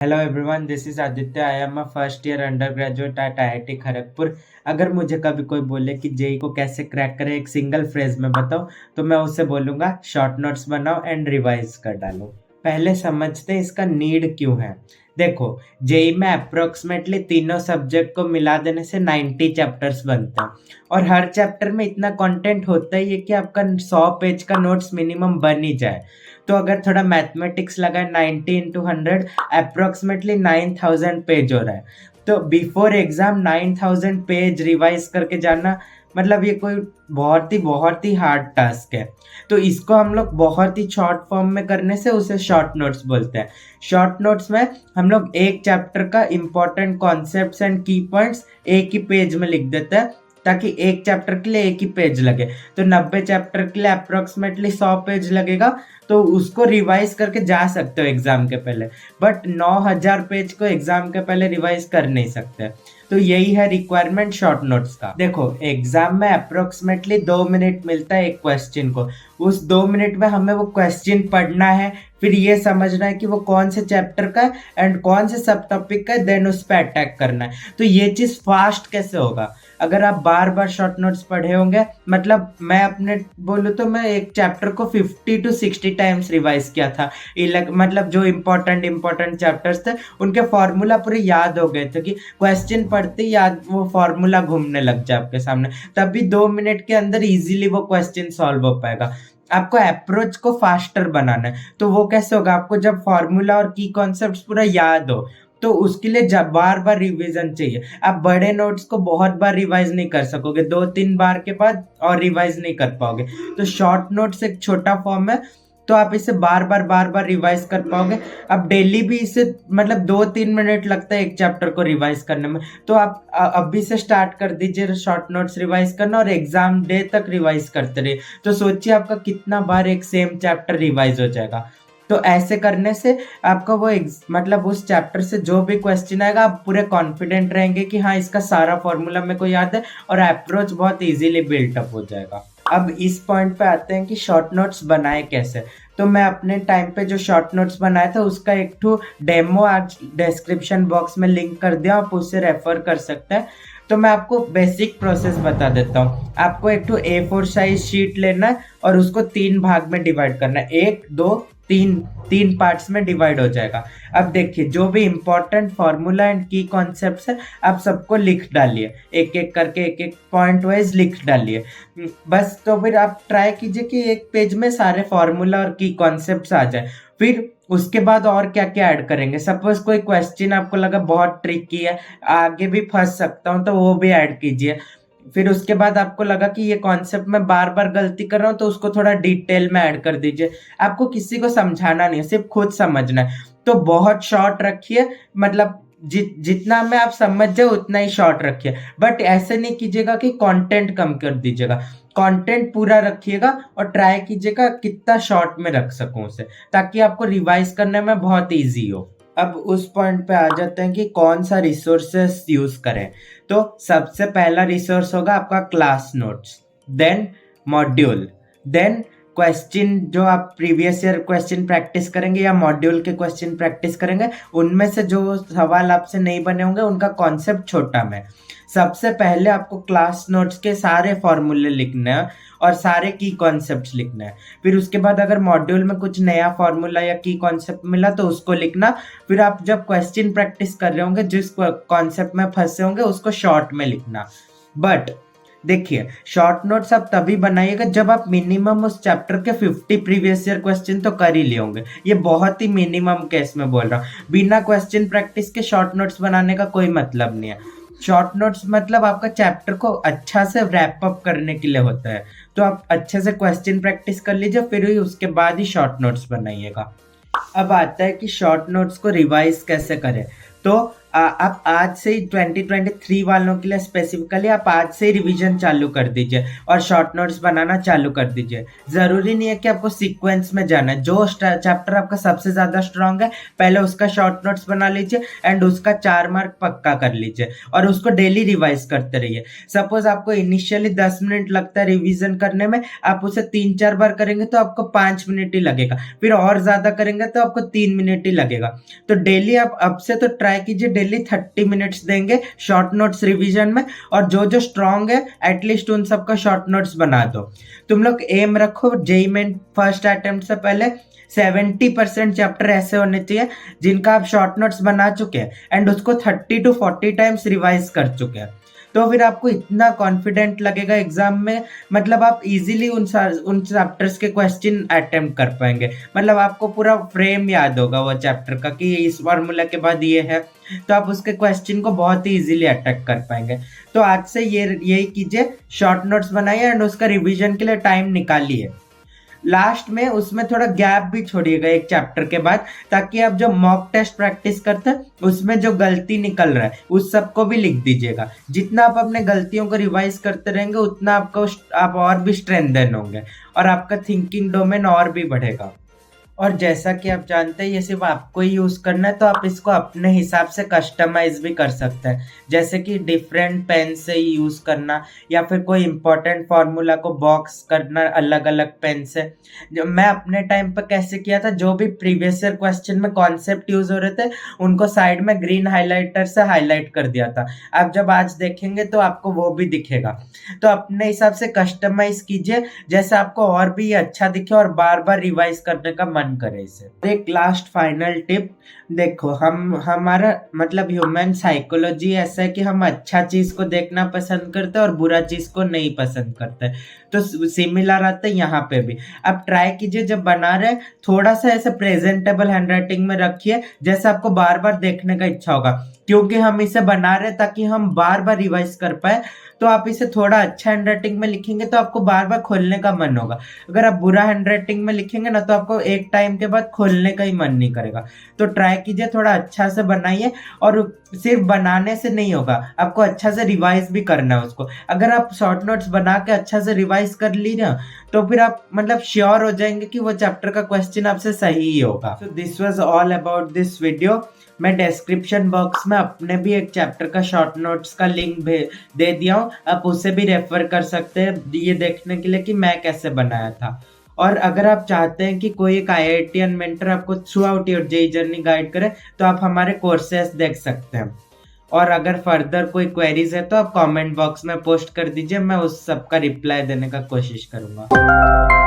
Hello everyone, this is Aditya. I am a first year under graduate eight IIT Kharagpur. अगर मुझे कभी कोई बोले कि जेई को कैसे क्रैक करें एक सिंगल फ्रेज में बताओ, तो मैं उसे बोलूंगा शॉर्ट नोट्स बनाओ एंड रिवाइज कर डालो। पहले समझते हैं इसका नीड क्यों है। देखो, जेई में अप्रोक्सीमेटली तीनों सब्जेक्ट को मिला देने से 90 चैप्टर्स बनते हैं और हर चैप्टर में इतना कंटेंट होता ही है कि आपका 100 पेज का नोट्स मिनिमम बन ही जाए। तो अगर थोड़ा मैथमेटिक्स लगाए, 90 इंटू 100 अप्रोक्सीमेटली 9000 पेज हो रहा है। तो बिफोर एग्जाम 9000 पेज रिवाइज करके जाना, मतलब ये कोई बहुत ही हार्ड टास्क है। तो इसको हम लोग बहुत ही शॉर्ट फॉर्म में करने से उसे शॉर्ट नोट्स बोलते हैं। शॉर्ट नोट्स में हम लोग एक चैप्टर का इंपॉर्टेंट कॉन्सेप्ट्स एंड की पॉइंट्स एक ही पेज में लिख देते हैं, ताकि एक चैप्टर के लिए एक ही पेज लगे। तो 90 चैप्टर के लिए अप्रोक्सीमेटली 100 पेज लगेगा, तो उसको रिवाइज करके जा सकते हो एग्जाम के पहले। बट 9000 पेज को एग्जाम के पहले रिवाइज कर नहीं सकते। तो यही है रिक्वायरमेंट शॉर्ट नोट्स का। देखो, एग्जाम में अप्रोक्सीमेटली 2 मिनट मिलता है एक क्वेश्चन को। उस 2 मिनट में हमें वो क्वेश्चन पढ़ना है, फिर ये समझना है कि वो कौन से चैप्टर का है एंड कौन से सब टॉपिक का है, देन उस पर अटैक करना है। तो ये चीज फास्ट कैसे होगा अगर आप बार बार शॉर्ट नोट्स पढ़े होंगे। मतलब मैं अपने बोलूँ तो मैं एक चैप्टर को 50 to 60 टाइम्स रिवाइज किया था। मतलब जो इम्पोर्टेंट चैप्टर्स थे उनके फॉर्मूला पूरे याद हो गए थे कि क्वेश्चन पढ़ते ही याद वो फॉर्मूला घूमने लग जाए आपके सामने। तभी 2 मिनट के अंदर इजीली वो क्वेश्चन सॉल्व हो पाएगा। आपको अप्रोच को फास्टर बनाना है, तो वो कैसे होगा? आपको जब फॉर्मूला और की कॉन्सेप्ट्स पूरा याद हो, तो उसके लिए जब बार बार रिवीजन चाहिए। आप बड़े नोट्स को बहुत बार रिवाइज नहीं कर सकोगे, 2-3 बार के बाद और रिवाइज नहीं कर पाओगे। तो शॉर्ट नोट्स एक छोटा फॉर्म है, तो आप इसे बार बार रिवाइज कर पाओगे। अब डेली भी इसे मतलब 2-3 मिनट लगता है एक चैप्टर को रिवाइज करने में। तो आप अभी से स्टार्ट कर दीजिए शॉर्ट नोट्स रिवाइज करना और एग्जाम डे तक रिवाइज करते रहिए। तो सोचिए आपका कितना बार एक सेम चैप्टर रिवाइज हो जाएगा। तो ऐसे करने से आपका वो मतलब उस चैप्टर से जो भी क्वेश्चन आएगा, आप पूरे कॉन्फिडेंट रहेंगे कि हाँ, इसका सारा फॉर्मूला मेरे को याद है और अप्रोच बहुत इजीली बिल्टअप हो जाएगा। अब इस पॉइंट पे आते हैं कि शॉर्ट नोट्स बनाए कैसे। तो मैं अपने टाइम पे जो शॉर्ट नोट्स बनाया था उसका एक ठो डेमो आज डिस्क्रिप्शन बॉक्स में लिंक कर दिया, आप उससे रेफर कर सकते हैं। तो मैं आपको बेसिक प्रोसेस बता देता हूँ। आपको एक ठो A4 साइज शीट लेना है और उसको 3 भाग में डिवाइड करना है। 1, 2, 3, 3 पार्ट्स में डिवाइड हो जाएगा। अब देखिए, जो भी इंपॉर्टेंट फॉर्मूला एंड की कॉन्सेप्ट्स है आप सबको लिख डालिए, एक एक करके एक एक पॉइंट वाइज लिख डालिए बस। तो फिर आप ट्राई कीजिए कि एक पेज में सारे फॉर्मूला और की कॉन्सेप्ट्स आ जाए। फिर उसके बाद और क्या क्या ऐड करेंगे। सपोज कोई क्वेश्चन आपको लगा बहुत ट्रिकी है, आगे भी फंस सकता हूँ, तो वो भी ऐड कीजिए। फिर उसके बाद आपको लगा कि ये कॉन्सेप्ट में बार बार गलती कर रहा हूँ, तो उसको थोड़ा डिटेल में ऐड कर दीजिए। आपको किसी को समझाना नहीं है, सिर्फ खुद समझना है। तो बहुत शॉर्ट रखिए, मतलब जितना में आप समझ जाए उतना ही शॉर्ट रखिए। बट ऐसे नहीं कीजिएगा कि कंटेंट कम कर दीजिएगा, कंटेंट पूरा रखिएगा और ट्राई कीजिएगा कितना शॉर्ट में रख सकूं उसे, ताकि आपको रिवाइज करने में बहुत इजी हो। अब उस पॉइंट पे आ जाते हैं कि कौन सा रिसोर्सेस यूज करें। तो सबसे पहला रिसोर्स होगा आपका class notes, then module, then question जो आप प्रीवियस ईयर क्वेश्चन प्रैक्टिस करेंगे या मॉड्यूल के क्वेश्चन प्रैक्टिस करेंगे, उनमें से जो सवाल आपसे नहीं बने होंगे उनका कॉन्सेप्ट छोटा में। सबसे पहले आपको क्लास नोट्स के सारे फॉर्मूले लिखने हैं और सारे की कॉन्सेप्ट्स लिखने हैं। फिर उसके बाद अगर मॉड्यूल में कुछ नया फॉर्मूला या की कॉन्सेप्ट मिला तो उसको लिखना। फिर आप जब क्वेश्चन प्रैक्टिस कर रहे होंगे, जिस कॉन्सेप्ट में फंसे होंगे उसको शॉर्ट में लिखना। बट देखिए, शॉर्ट नोट्स आप तभी बनाइएगा जब आप मिनिमम उस चैप्टर के 50 प्रीवियस ईयर क्वेश्चन तो कर ही लिए होंगे। ये बहुत ही मिनिमम केस में बोल रहा हूँ। बिना क्वेश्चन प्रैक्टिस के शॉर्ट नोट्स बनाने का कोई मतलब नहीं है। शॉर्ट नोट्स मतलब आपका चैप्टर को अच्छा से रैप अप करने के लिए होता है। तो आप अच्छे से क्वेश्चन प्रैक्टिस कर लीजिए, फिर ही उसके बाद ही शॉर्ट नोट्स बनाइएगा। अब आता है कि शॉर्ट नोट्स को रिवाइज कैसे करें। तो आप आज से ही 2023 वालों के लिए स्पेसिफिकली आप आज से ही रिवीजन चालू कर दीजिए और शॉर्ट नोट्स बनाना चालू कर दीजिए। ज़रूरी नहीं है कि आपको सीक्वेंस में जाना है। जो चैप्टर आपका सबसे ज़्यादा स्ट्रांग है पहले उसका शॉर्ट नोट्स बना लीजिए एंड उसका 4 मार्क पक्का कर लीजिए और उसको डेली रिवाइज करते रहिए। सपोज आपको इनिशियली 10 मिनट लगता है रिवीजन करने में, आप उसे 3-4 बार करेंगे तो आपको 5 मिनट ही लगेगा, फिर और ज़्यादा करेंगे तो आपको 3 मिनट ही लगेगा। तो डेली आप अब से तो ट्राई कीजिए डेली 30 मिनट्स देंगे शॉर्ट नोट्स रिवीजन में, और जो जो स्ट्रांग है एटलीस्ट उन सबका शॉर्ट नोट्स बना दो। तुम लोग एम रखो जेईई मेन फर्स्ट अटेम्प्ट से पहले 70% चैप्टर ऐसे होने चाहिए जिनका आप शॉर्ट नोट्स बना चुके हैं एंड उसको 30 to 40 टाइम्स रिवाइज कर चुके हैं। तो फिर आपको इतना कॉन्फिडेंट लगेगा एग्जाम में, मतलब आप इजीली उन चैप्टर्स के क्वेश्चन अटेम्प्ट कर पाएंगे। मतलब आपको पूरा फ्रेम याद होगा वो चैप्टर का कि इस फार्मूला के बाद ये है, तो आप उसके क्वेश्चन को बहुत ही इजीली अटैक कर पाएंगे। तो आज से यही कीजिए, शॉर्ट नोट्स बनाइए एंड उसका रिवीजन के लिए टाइम निकालिए। लास्ट में उसमें थोड़ा गैप भी छोड़िएगा एक चैप्टर के बाद, ताकि आप जो मॉक टेस्ट प्रैक्टिस करते हैं उसमें जो गलती निकल रहा है उस सबको भी लिख दीजिएगा। जितना आप अपने गलतियों को रिवाइज करते रहेंगे उतना आप और भी स्ट्रेंथन होंगे और आपका थिंकिंग डोमेन और भी बढ़ेगा। और जैसा कि आप जानते हैं ये सिर्फ आपको ही यूज़ करना है, तो आप इसको अपने हिसाब से कस्टमाइज भी कर सकते हैं, जैसे कि डिफरेंट पेन से यूज़ करना या फिर कोई इंपॉर्टेंट फार्मूला को बॉक्स करना अलग अलग पेन से। जो मैं अपने टाइम पर कैसे किया था, जो भी प्रीवियस ईयर क्वेश्चन में कॉन्सेप्ट यूज़ हो रहे थे उनको साइड में ग्रीन हाईलाइटर से हाईलाइट कर दिया था। आप जब आज देखेंगे तो आपको वो भी दिखेगा। तो अपने हिसाब से कस्टमाइज कीजिए जैसे आपको और भी अच्छा दिखे और बार बार रिवाइज करने का मन करे इसे। एक लास्ट फाइनल टिप, देखो हमारा मतलब ह्यूमन साइकोलॉजी ऐसा है कि हम अच्छा चीज को देखना पसंद करते हैं और बुरा चीज को नहीं पसंद करते। तो सिमिलर आता है यहाँ पे भी। आप ट्राई कीजिए जब बना रहे थोड़ा सा ऐसे प्रेजेंटेबल हैंडराइटिंग में रखिए जैसे आपको बार बार देखने का इच्छा होगा, क्योंकि हम इसे बना रहे ताकि हम बार बार रिवाइज कर पाए। तो आप इसे थोड़ा अच्छा हैंडराइटिंग में लिखेंगे तो आपको बार बार खोलने का मन होगा। अगर आप बुरा हैंडराइटिंग में लिखेंगे ना तो आपको एक टाइम के बाद खोलने का ही मन नहीं करेगा। तो ट्राई कीजिए थोड़ा अच्छा से बनाइए, और सिर्फ बनाने से नहीं होगा, आपको अच्छा से रिवाइज भी करना है उसको। अगर आप शॉर्ट नोट्स बना के अच्छा से रिवाइज कर ली ना तो फिर आप मतलब श्योर हो जाएंगे कि वो चैप्टर का क्वेश्चन आपसे सही ही होगा। So this was all about this video. मैं डिस्क्रिप्शन बॉक्स में अपने भी एक चैप्टर का शॉर्ट नोट्स का लिंक दे दिया हूँ, आप उसे भी रेफर कर सकते हैं ये देखने के लिए कि मैं कैसे बनाया था। और अगर आप चाहते हैं कि कोई एक IITian मेंटर आपको through out your JEE journey guide करे तो आप हमारे कोर्सेस देख सकते हैं। और अगर फर्दर कोई क्वेरीज है तो आप कमेंट बॉक्स में पोस्ट कर दीजिए, मैं उस सब का रिप्लाई देने का कोशिश करूँगा।